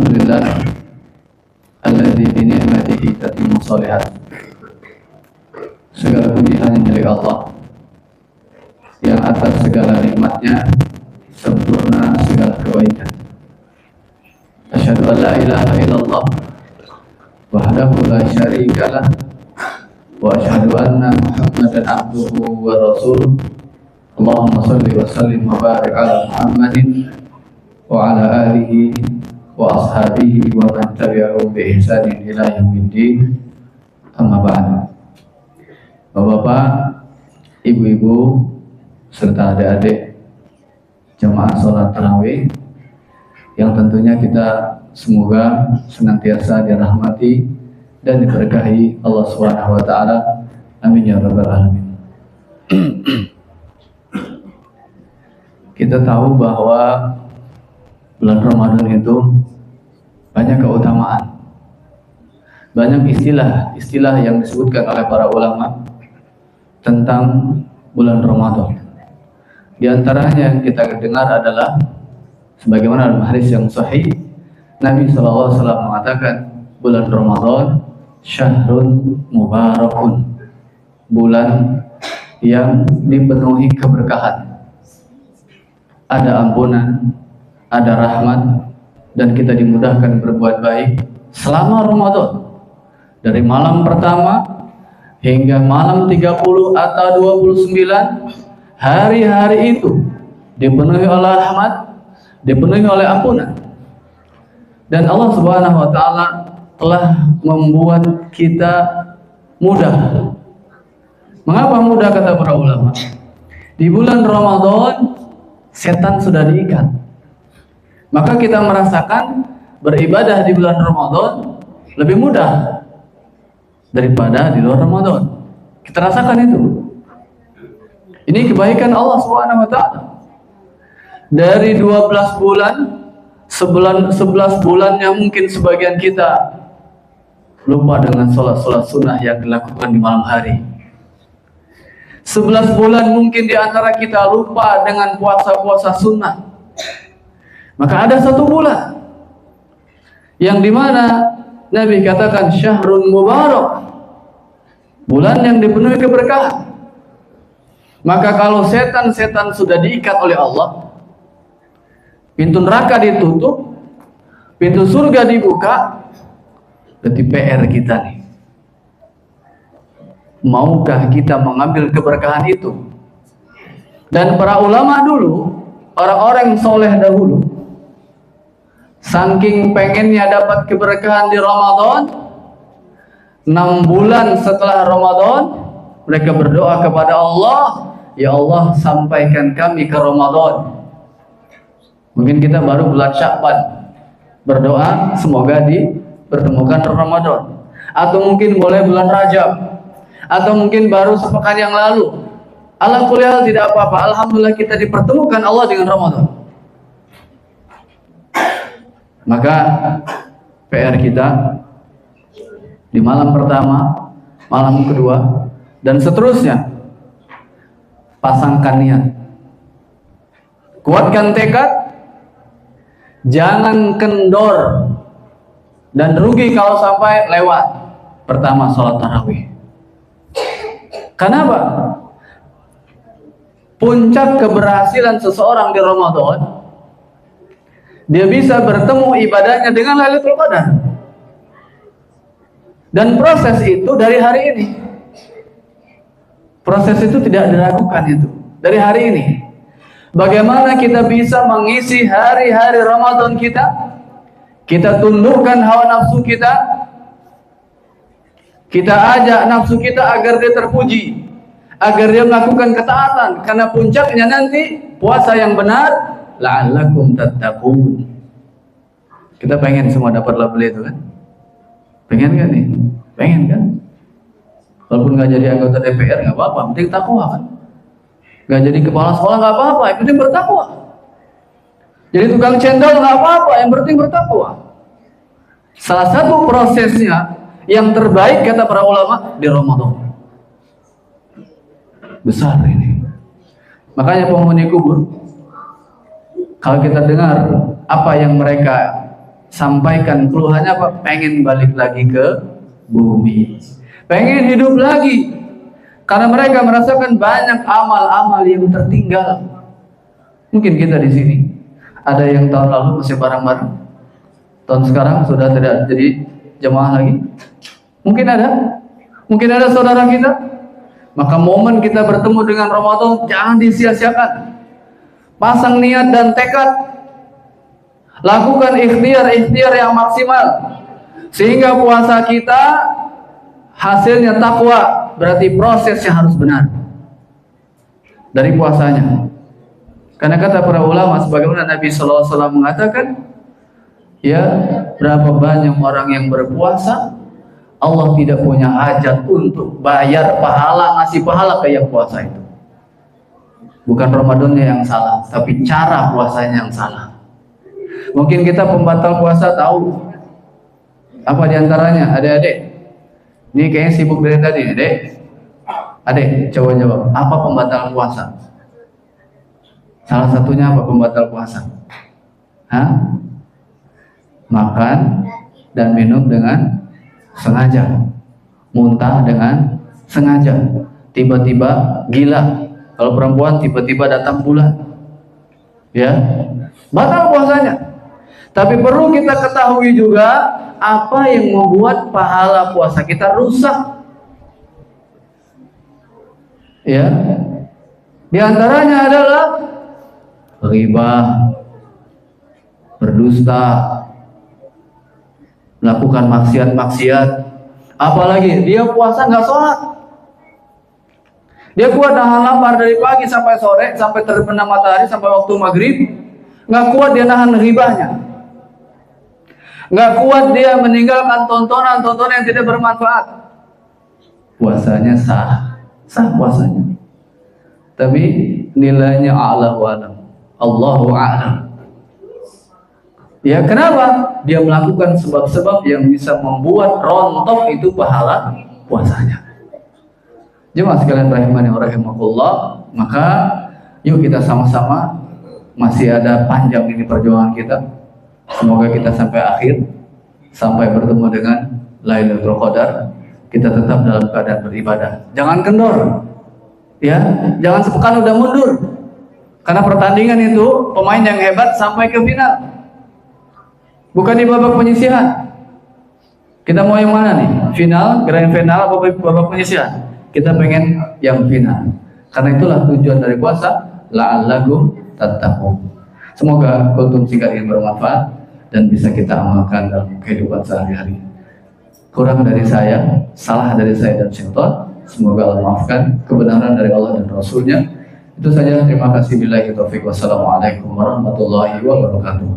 Alhamdulillah alladzi bi ni'matihi tatimmu shalihat. Segala puji hanya milik Allah yang atas segala nikmatnya sempurna segala kebaikan. Asyhadu an la ilaha illallah wahdahu la syarika lah wa asyhadu anna Muhammadan abduhu wa rasuluh. Allahumma shalli wa sallim wa barik ala Muhammadin wa ala alihi wa ashabihi wa man tabi'ahum bi ihsanin ila yaumiddin. Amma ba'd. Bapak-bapak, ibu-ibu serta adik-adik jamaah sholat tarawih yang tentunya kita semoga senantiasa dirahmati dan diberkahi Allah Subhanahu wa taala. Amin ya rabbal alamin. Kita tahu bahwa bulan Ramadan itu banyak keutamaan, banyak istilah yang disebutkan oleh para ulama tentang bulan Ramadan. Di antaranya yang kita dengar adalah sebagaimana dalam hadis yang sahih, Nabi SAW mengatakan bulan Ramadan syahrun mubarakun, bulan yang dipenuhi keberkahan, ada ampunan, ada rahmat, dan kita dimudahkan berbuat baik selama Ramadan. Dari malam pertama hingga malam 30 atau 29, hari-hari itu dipenuhi oleh rahmat, dipenuhi oleh ampunan. Dan Allah Subhanahu wa taala telah membuat kita mudah. Mengapa mudah kata para ulama? Di bulan Ramadan setan sudah diikat. Maka kita merasakan beribadah di bulan Ramadan lebih mudah daripada di luar Ramadan. Kita rasakan itu. Ini kebaikan Allah Subhanahu wa taala. Dari 12 bulan, 11 bulannya mungkin sebagian kita lupa dengan sholat-sholat sunnah yang dilakukan di malam hari. 11 bulan mungkin di antara kita lupa dengan puasa-puasa sunnah. Maka ada satu bulan yang dimana Nabi katakan syahrun mubarak, bulan yang dipenuhi keberkahan. Maka kalau setan-setan sudah diikat oleh Allah, pintu neraka ditutup, pintu surga dibuka, berarti PR kita nih. Maukah kita mengambil keberkahan itu? Dan para ulama dulu, orang-orang soleh dahulu, saking pengennya dapat keberkahan di Ramadan, 6 bulan setelah Ramadan mereka berdoa kepada Allah, ya Allah sampaikan kami ke Ramadan. Mungkin kita baru bulan Sya'ban berdoa semoga dipertemukan Ramadan, atau mungkin boleh bulan Rajab, atau mungkin baru sepekan yang lalu. Ala kulli hal tidak apa-apa, alhamdulillah kita dipertemukan Allah dengan Ramadan. Maka PR kita di malam pertama, malam kedua, dan seterusnya, pasangkan niat, kuatkan tekad, jangan kendor dan rugi kalau sampai lewat pertama sholat tarawih. Kenapa? Puncak keberhasilan seseorang di Ramadan, dia bisa bertemu ibadahnya dengan Lailatul Qadar. Dan proses itu dari hari ini. Proses itu tidak diragukan itu. Dari hari ini. Bagaimana kita bisa mengisi hari-hari Ramadan kita? Kita tundukkan hawa nafsu kita. Kita ajak nafsu kita agar dia terpuji, agar dia melakukan ketaatan, karena puncaknya nanti puasa yang benar, la'allakum tattaqun. Kita pengen semua dapat label itu kan? Pengen kan nih? Pengen kan? Walaupun nggak jadi anggota DPR nggak apa-apa, penting takwa kan? Nggak jadi kepala sekolah nggak apa-apa, yang penting bertakwa. Jadi tukang cendol nggak apa-apa, yang penting bertakwa. Salah satu prosesnya yang terbaik kata para ulama di Ramadan. Besar ini. Makanya penghuni kubur, kalau kita dengar apa yang mereka sampaikan keluhannya apa? Pengen balik lagi ke bumi, pengen hidup lagi, karena mereka merasakan banyak amal-amal yang tertinggal. Mungkin kita di sini ada yang tahun lalu masih bareng-bareng, tahun sekarang sudah tidak jadi jemaah lagi. Mungkin ada saudara kita. Maka momen kita bertemu dengan Ramadan jangan disia-siakan. Pasang niat dan tekad, lakukan ikhtiar yang maksimal, sehingga puasa kita hasilnya takwa. Berarti prosesnya harus benar dari puasanya. Karena kata para ulama, sebagaimana Nabi SAW mengatakan, ya, berapa banyak orang yang berpuasa, Allah tidak punya hajat untuk bayar pahala, ngasih pahala ke yang puasa itu. Bukan Ramadannya yang salah, tapi cara puasanya yang salah. Mungkin kita pembatal puasa tahu. Apa diantaranya? Adik-adik, ini kayaknya sibuk dari tadi, adik. Adik, coba jawab. Apa pembatal puasa? Salah satunya apa pembatal puasa? Hah? Makan dan minum dengan sengaja, muntah dengan sengaja, tiba-tiba gila. Kalau perempuan tiba-tiba datang bulan, ya, batal puasanya. Tapi perlu kita ketahui juga apa yang membuat pahala puasa kita rusak. Ya, di antaranya adalah ghibah, berdusta, melakukan maksiat-maksiat. Apalagi dia puasa nggak sholat, dia kuat nahan lapar dari pagi sampai sore, sampai terbenam matahari, sampai waktu maghrib. Nggak kuat dia nahan ghibahnya, nggak kuat dia meninggalkan tontonan yang tidak bermanfaat. Puasanya sah puasanya, tapi nilainya Allahu a'lam. Ya, kenapa? Dia melakukan sebab-sebab yang bisa membuat rontok itu pahala puasanya. Jemaah sekalian rahimani wa rahimakumullah, maka yuk kita sama-sama, masih ada panjang ini perjuangan kita. Semoga kita sampai akhir, sampai bertemu dengan Lailatul Qadar, kita tetap dalam keadaan beribadah. Jangan kendor. Ya, jangan sepekan udah mundur. Karena pertandingan itu pemain yang hebat sampai ke final. Bukan di babak penyisihan. Kita mau yang mana nih? Final, grand final, atau babak penyisihan? Kita pengen yang final. Karena itulah tujuan dari puasa, la'allakum tattaqun. Semoga kultum singkat yang bermanfaat dan bisa kita amalkan dalam kehidupan sehari-hari. Kurang dari saya, salah dari saya dan syaitan, semoga Allah maafkan. Kebenaran dari Allah dan Rasulnya. Itu saja, terima kasih. Billahi taufiq. Wassalamualaikum warahmatullahi wabarakatuh.